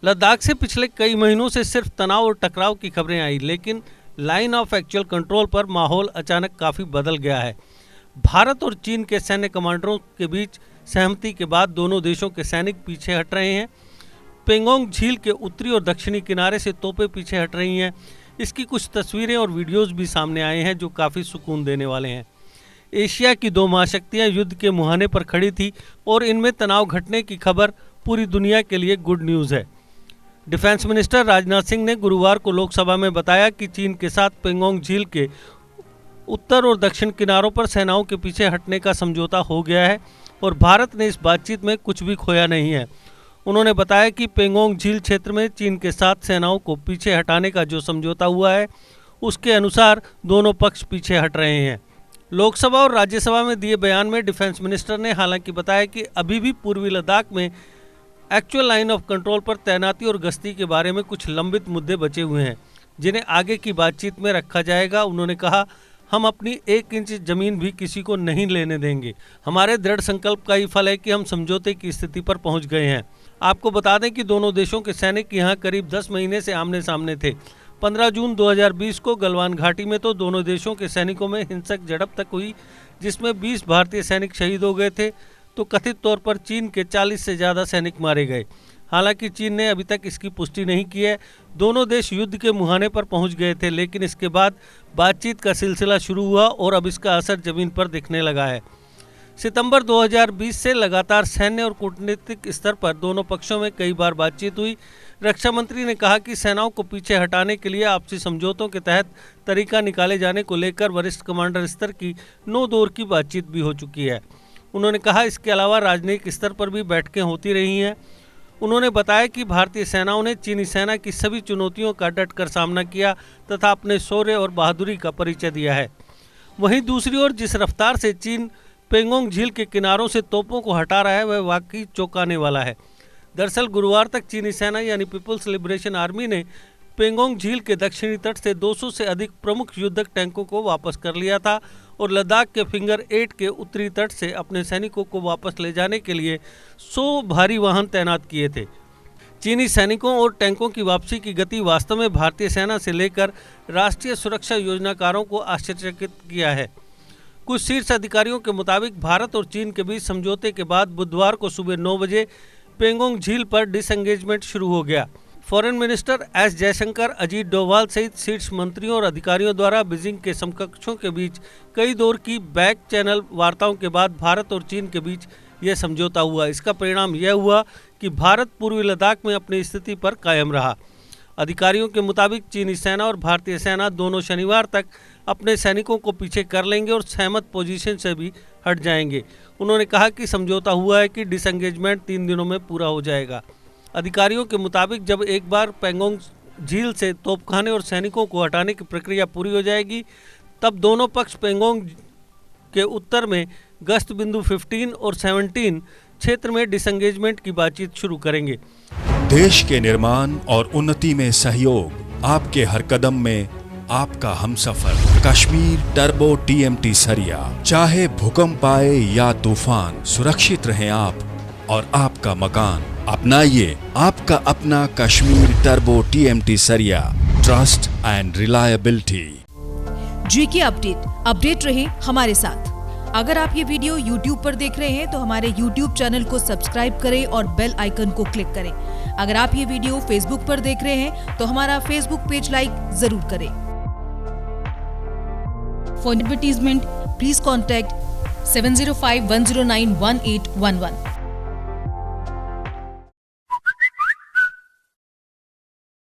लद्दाख से पिछले कई महीनों से सिर्फ तनाव और टकराव की खबरें आई, लेकिन लाइन ऑफ एक्चुअल कंट्रोल पर माहौल अचानक काफ़ी बदल गया है। भारत और चीन के सैन्य कमांडरों के बीच सहमति के बाद दोनों देशों के सैनिक पीछे हट रहे हैं। पेंगोंग झील के उत्तरी और दक्षिणी किनारे से तोपें पीछे हट रही हैं। इसकी कुछ तस्वीरें और वीडियोज़ भी सामने आए हैं जो काफ़ी सुकून देने वाले हैं। एशिया की दो महाशक्तियाँ युद्ध के मुहाने पर खड़ी थी और इनमें तनाव घटने की खबर पूरी दुनिया के लिए गुड न्यूज़ है। डिफेंस मिनिस्टर राजनाथ सिंह ने गुरुवार को लोकसभा में बताया कि चीन के साथ पेंगोंग झील के उत्तर और दक्षिण किनारों पर सेनाओं के पीछे हटने का समझौता हो गया है और भारत ने इस बातचीत में कुछ भी खोया नहीं है। उन्होंने बताया कि पेंगोंग झील क्षेत्र में चीन के साथ सेनाओं को पीछे हटाने का जो समझौता हुआ है उसके अनुसार दोनों पक्ष पीछे हट रहे हैं। लोकसभा और राज्यसभा में दिए बयान में डिफेंस मिनिस्टर ने हालांकि बताया कि अभी भी पूर्वी लद्दाख में एक्चुअल लाइन ऑफ कंट्रोल पर तैनाती और गश्ती के बारे में कुछ लंबित मुद्दे बचे हुए हैं जिन्हें आगे की बातचीत में रखा जाएगा। उन्होंने कहा, हम अपनी 1 इंच जमीन भी किसी को नहीं लेने देंगे। हमारे दृढ़ संकल्प का ही फल है कि हम समझौते की स्थिति पर पहुंच गए हैं। आपको बता दें कि दोनों देशों के सैनिक यहां करीब 10 महीने से आमने सामने थे। 15 जून 2020 को गलवान घाटी में तो दोनों देशों के सैनिकों में हिंसक झड़प तक हुई जिसमें 20 भारतीय सैनिक शहीद हो गए थे, तो कथित तौर पर चीन के 40 से ज़्यादा सैनिक मारे गए। हालांकि चीन ने अभी तक इसकी पुष्टि नहीं की है। दोनों देश युद्ध के मुहाने पर पहुंच गए थे, लेकिन इसके बाद बातचीत का सिलसिला शुरू हुआ और अब इसका असर जमीन पर दिखने लगा है। सितंबर 2020 से लगातार सैन्य और कूटनीतिक स्तर पर दोनों पक्षों में कई बार बातचीत हुई। रक्षा मंत्री ने कहा कि सेनाओं को पीछे हटाने के लिए आपसी समझौतों के तहत तरीका निकाले जाने को लेकर वरिष्ठ कमांडर स्तर की 9 दौर की बातचीत भी हो चुकी है। उन्होंने कहा, इसके अलावा राजनयिक स्तर पर भी बैठकें होती रही हैं। उन्होंने बताया कि भारतीय सेनाओं ने चीनी सेना की सभी चुनौतियों का डटकर सामना किया तथा अपने शौर्य और बहादुरी का परिचय दिया है। वहीं दूसरी ओर जिस रफ्तार से चीन पेंगोंग झील के किनारों से तोपों को हटा रहा है वह वाकई चौंकाने वाला है। दरअसल गुरुवार तक चीनी सेना यानी पीपुल्स लिबरेशन आर्मी ने पेंगोंग झील के दक्षिणी तट से 200 से अधिक प्रमुख युद्धक टैंकों को वापस कर लिया था और लद्दाख के फिंगर 8 के उत्तरी तट से अपने सैनिकों को वापस ले जाने के लिए 100 भारी वाहन तैनात किए थे। चीनी सैनिकों और टैंकों की वापसी की गति वास्तव में भारतीय सेना से लेकर राष्ट्रीय सुरक्षा योजनाकारों को आश्चर्यचकित किया है। कुछ शीर्ष अधिकारियों के मुताबिक भारत और चीन के बीच समझौते के बाद बुधवार को सुबह 9 बजे पेंगोंग झील पर डिसएंगेजमेंट शुरू हो गया। Foreign minister S Jaishankar, Ajit Doval सहित शीर्ष मंत्रियों और अधिकारियों द्वारा बीजिंग के समकक्षों के बीच कई दौर की बैक चैनल वार्ताओं के बाद भारत और चीन के बीच यह समझौता हुआ। इसका परिणाम यह हुआ कि भारत पूर्वी लद्दाख में अपनी स्थिति पर कायम रहा। अधिकारियों के मुताबिक चीनी सेना और भारतीय सेना दोनों शनिवार तक अपने सैनिकों को पीछे कर लेंगे और सहमत पोजीशन से भी हट जाएंगे। उन्होंने कहा कि समझौता हुआ है कि डिसएंगेजमेंट 3 दिनों में पूरा हो जाएगा। अधिकारियों के मुताबिक जब एक बार पेंगोंग झील से तोपखाने और सैनिकों को हटाने की प्रक्रिया पूरी हो जाएगी तब दोनों पक्ष पेंगोंग के उत्तर में गश्त बिंदु 15 और 17 क्षेत्र में डिसएंगेजमेंट की बातचीत शुरू करेंगे। देश के निर्माण और उन्नति में सहयोग, आपके हर कदम में आपका हमसफर। कश्मीर टर्बो TMT सरिया, चाहे भूकंप आए या तूफान, सुरक्षित रहें आप और आपका मकान। अपनाइए आपका अपना कश्मीर टर्बो TMT सरिया, trust and reliability. GK update रहे हमारे साथ। अगर आप ये वीडियो YouTube पर देख रहे हैं तो हमारे YouTube चैनल को सब्सक्राइब करें और बेल आइकन को क्लिक करें। अगर आप ये वीडियो Facebook पर देख रहे हैं तो हमारा Facebook पेज लाइक जरूर करें। For advertisement please contact 7051091811।